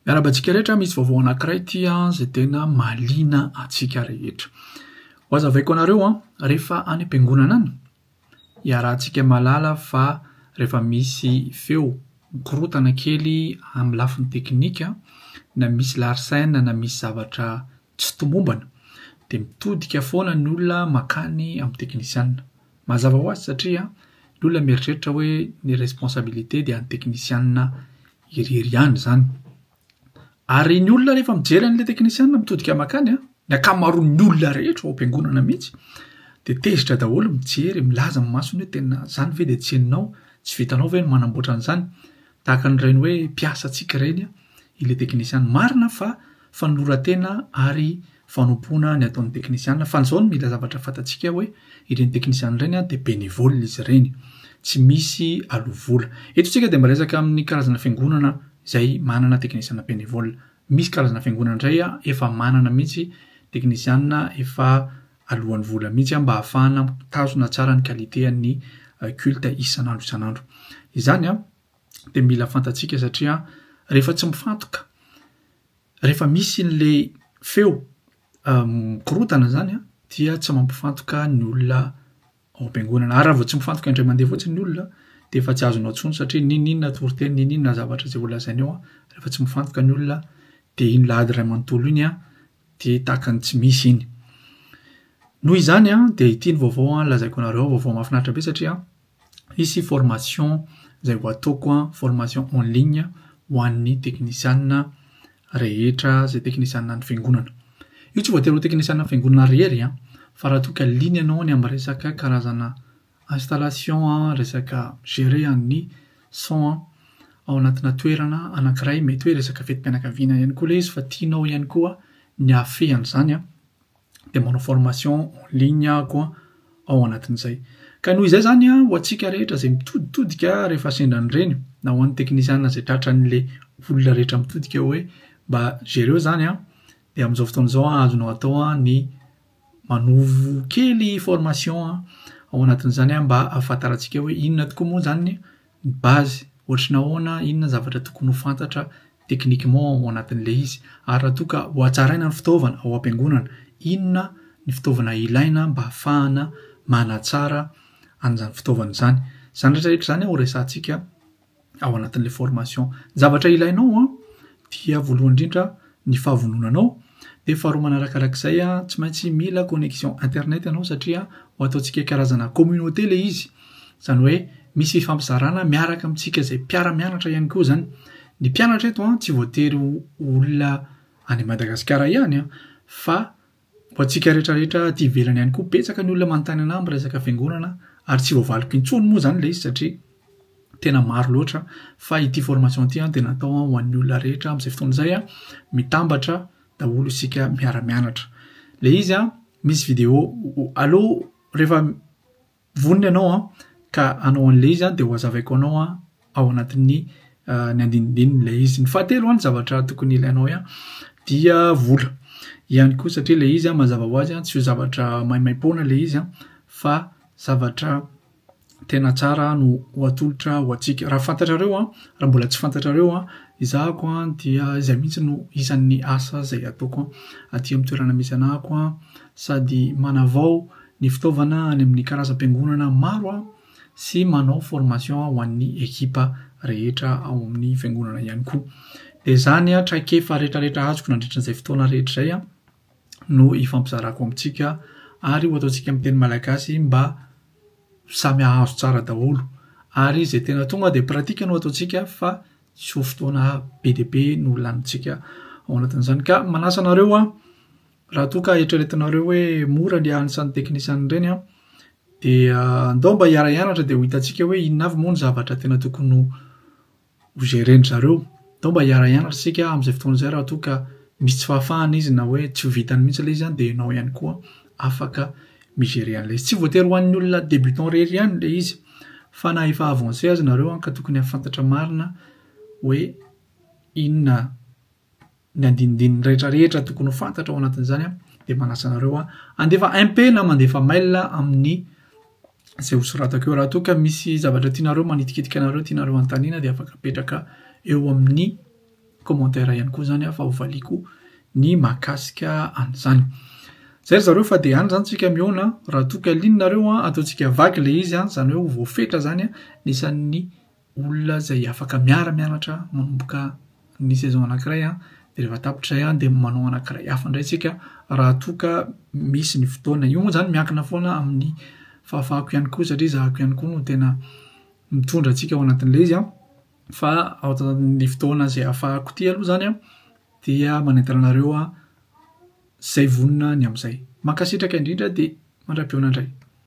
Miarabantsika rehetra misy vaovao anankiray ity izay tena mahaliana antsika rehetra. Ho azavaiko anareo rehefa any am-piangonana any, iarahantsika mahalala fa rehefa misy feo mikorotana kely amin'ny lafiny teknika, na misy larsaina na misy zavatra tsy tomombana, dia mitodika foana ny olona makany amin'ny teknisianina. Mazava ho azy satria ny olona mieritreritra hoe ny responsabilité dia ny teknisianina irery ihany izany. Ary ny olona rehefa mijery an'ilay teknisianina mitodika makany, ny ankamaroan'ny olona rehetra ao am-piangonana mihitsy, dia tezitra daholo mijery, milaza amin'ny masony hoe tena izany ve dia tsy hainao, tsy vitanao ve ny manamboatra an'izany. Tahaka n'ireny hoe mpiasantsika ireny ilay teknisianina. Marina fa fanoratena ary fanompoana ny ataon'ny teknisianina. Fa n'izao no mila zavatra fantatsika hoe ireny teknisianina ireny dia bénévole izy ireny, tsy misy alovola. Eto isika dia miresaka amin'ny karazana fiangonana izay manana teknisianina bénévole. Misy karazana fiangonana indray efa manana mihitsy teknisianina efa alohan'ny vola mihitsy mba ahafahana mitazona tsara ny qualité-ny culte isan'andro isan'andro. Izany dia mila fantatsika satria rehefa tsy mifantoka, rehefa misy n'ilay feo mikorotana izany dia tsy mampifantoka ny olona ao am-piangonana. Ary raha vao tsy mifantoka indray mandeha fotsiny ny olona dia efa tsy azonao intsony satria ninona toriteny, ninona zavatra izay volazainy eo. Rehefa tsy mifantoka ny olona dia iny lahady iray manontolo iny dia tahaka ny tsy misy iny. Noho izany dia ity ny vaovao lazaiko anareo, vaovao mahafinaritra be satria misy formation izay ho ataoko, formation en ligne ho an'ny teknisianina rehetra izay teknisianina ny fiangonana. Io tsy voatery ho teknisianina fiangonana rehery fa raha toa ka liana ianao any amin'ny resaka karazana installation, resaka gérer ny son ao anatina toerana anankiray, mety hoe resaka fetim-pianakaviana ihany koa ilay izy fa tianao ihany koa ny hafehan'izany, dia manao formation en ligne koa ao anatin'izay. Ka noho izay izany ho antsika rehetra izay mitoditodika rehefa sendra an'ireny, na ho an'ny teknisianina izay tratran'ilay olona rehetra mitodika hoe mba gérer izany dia amin'izao fotoana izao azonao atao ny manovo kely formation ao anatin'izany mba ahafantarantsika hoe inona tokoa moa izany ny base, ohatrany ahoana, inona zavatra tokony ho fantatra teknikement ao anatin'ilay izy. Ary raha toa ka ho hatsaraina ny fitaovana ao am-piangonana, inona ny fitaovana ilaina mba ahafahana manatsara an'izany fitaovana izany. Izany rehetrarehetra izany ho resahantsika ao anatin'ilay formation. Zavatra ilainao dia voalohany indrindra ny fahavononanao, dia faharoa manarakarak'izay tsy maintsy mila connexion internet ianao satria ho ataontsika karazana communauté ilay izy. Izany hoe misy fifampizarana miaraka amintsika izay mpiara-mianatra ihany koa izany. Ny mpianatra eto tsy voatery olona any Madagasikara ihany fa ho antsika rehetrarehetra aty ivelany ihany koa. Betsaka ny olona manontany anahy amin'ny resaka fiangonana ary tsy voavaliko intsony moa izany ilay izy satria tena maro loatra. Fa ity formation ity dia natao ho an'ny olona rehetra amin'izay fotoana izay mitambatra daholo isika miara-mianatra. Ilay izy misy vidéo aloha rehefa vonona ianao ka anao an'ilay izy dia ho azavaiko anao ao anatin'ny ny andinindininy ilay izy. Ny fahatelo ny zavatra tokony ilainao dia vola ihany koa satria ilay izy mazava ho azy tsy ho zavatra maimaimpona ilay izy fa zavatra tena tsara no ho atolotra ho antsika. Raha fantatrareo raha mbola tsy fantatrareo izahako dia izay mihitsy no isan'ny asa izay ataoko aty amin'ny toerana misy anahako, sady manavao ny fitaovana any amin'ny karazam-piangonana maro sy manao formation ho an'ny ekipa rehetra ao amin'ny fiangonana ihany koa. Dia izany traikefa rehetrarehetra azoko nandritran'izay fotoana rehetra izay no ifampizarako amintsika ary ho ataontsika amin'ny teny malagasy mba samy hahazo tsara daholo. Ary izay tena tonga dia pratika no ataontsika fa tsy ho fotoana be dia be no lanintsika ao anatin'izany. Ka manasa anareo raha toa ka eritreretinareo hoe mora ny anisan'ny teknisianina ireny dia andao mba hiara-hianatra dia ho hitantsika hoe inona avy moa ny zavatra tena tokony ho gérer zareo. Andao mba hiara-hianatra isika amin'izay fotoana izay raha toa ka misy tsy fahafahana izy na hoe tsy ho vitany mihitsy ilay izy dia ianao ihany koa afaka migérer an'ilay izy. Tsy voatery ho an'ny olona débutant rery ihany ilay izy fa na efa avancé azy nareo ka tokony hafantatra marina hoe inona ny andinindininy rehetrarehetra tokony ho fantatra ao anatin'izany dia manasa anareo andefa MP na mandefa mail amin'ny izay hosoratako eo. Raha toa ka misy zavatra tianareo manitikitika anareo, tianareo anontaniana dia afaka apetraka eo amin'ny commentaire ihany koa zany fa hovaliako ny mahakasika an'izany. Zay zareo fa dia any zany tsika miona raha toka lininareo ataontsika vaky le izy zany hoe voafetra zany nisan'ny olona izay afaka miara-mianatra manomboka ny saison anankiray dia rehefa tapitra izay dia manao anankiray hafa indray tsika raha toka misy ny fotoana. Io moa zany miankina foana amin'ny fahafahako ihany koa satria zahako ihany koa no tena mitondra antsika ao anatin'ilay izy fa ao anatin'ny fotoana izay ahafahako ty aloha zany dia manentana anareo izay vonona ny amin'izay. Mankasitraka indrindra dia mandra-pionandray.